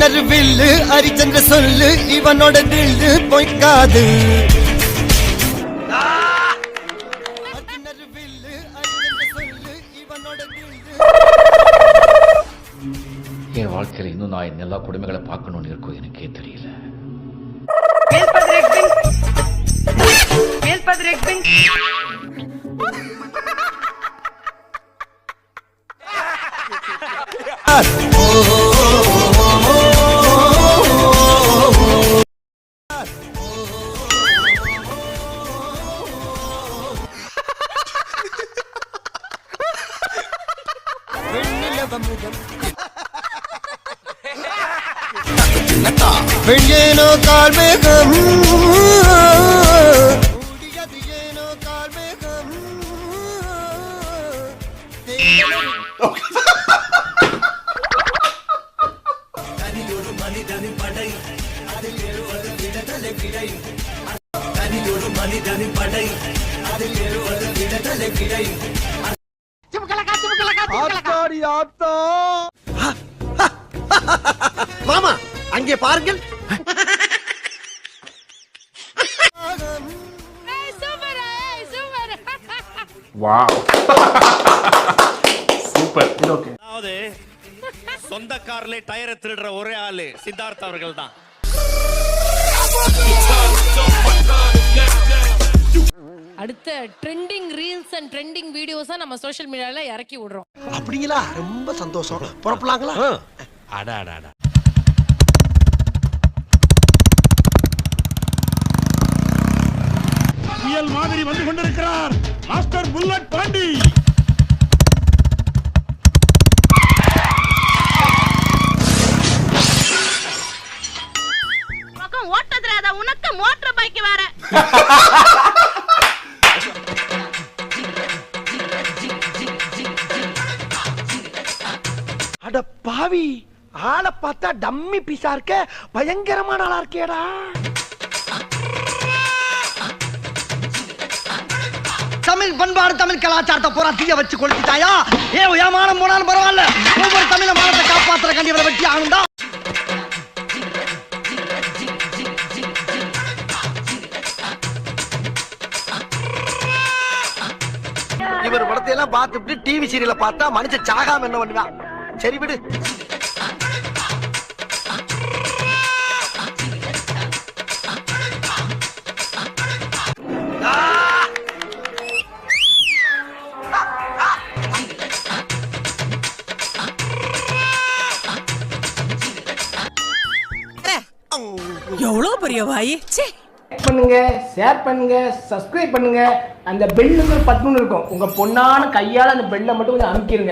அர்ஜுனர் வில்லு ஹரிச்சந்திர சொல்லு இவனோட தில்லு பொய்க்காது. அர்ஜுனர் வில்லு ஹரிச்சந்திர சொல்லு இவனோட தில்லு. என் வாழ்க்கையில் இன்னும் நான் எல்லா குடும்பங்களை பார்க்கணும்னு இருக்கும் எனக்கே தெரியல. வெள்ளேனோ கார்மேகம் ஊடியது ஏனோ கார்மேகம். தனியொரு மனிதனின் படை அதில் எழுவது விடுதலை விடை. தனியொரு மனிதனின் படை அதில் எழுவது விடுதலை விடை. மாமா அங்கே பாருங்கள். Wow super. இது ஓகே. அதாவது சொந்த கார்ல டயரை திருடுற ஒரே ஆளு சித்தார்த் அவர்கள் தான். அடுத்த ட்ரெண்டிங் ரீல்ஸ் அண்ட் ட்ரெண்டிங் வீடியோஸா நம்ம சோஷியல் மீடியால இறக்கி விடுறோம். அப்படிங்களா? ரொம்ப சந்தோஷம். புறப்படலாங்களா? அடா அடா அடா. புயல் மாதிரி வந்து கொண்டிருக்கிறார் மாஸ்டர் புல்லட் பாண்டி. ஓட்டதுல உனக்கு மோட்டார் பைக் வேற. அட பாவி, ஆளை பார்த்தா டம்மி பீஸா இருக்க, பயங்கரமான ஆளா இருக்கேடா. தமிழ் பண்பாடு தமிழ் கலாச்சாரத்தை பூரா தீய வச்சு கொளுத்திட்டாயா? ஏமானம் போனாலும் பரவாயில்ல, ஒவ்வொரு தமிழ மானத்தை காப்பாத்துற கண்டிப்பா வெட்டி ஆகுண்டா. இவர் படத்தை எல்லாம் பார்த்துட்டு டிவி சீரியல பார்த்தா மனுஷன் சாகாம என்ன பண்ணுவான்? சரி விடு. எவ்வளவு பெரிய வாய். பண்ணுங்க, ஷேர் பண்ணுங்க, சப்ஸ்கிரைப் பண்ணுங்க. அந்த பெல்லுங்கிற பட்டன் இருக்கும், உங்க பொண்ணான கையால அந்த பெல்லை மட்டும் கொஞ்சம் அமுக்கிருங்க.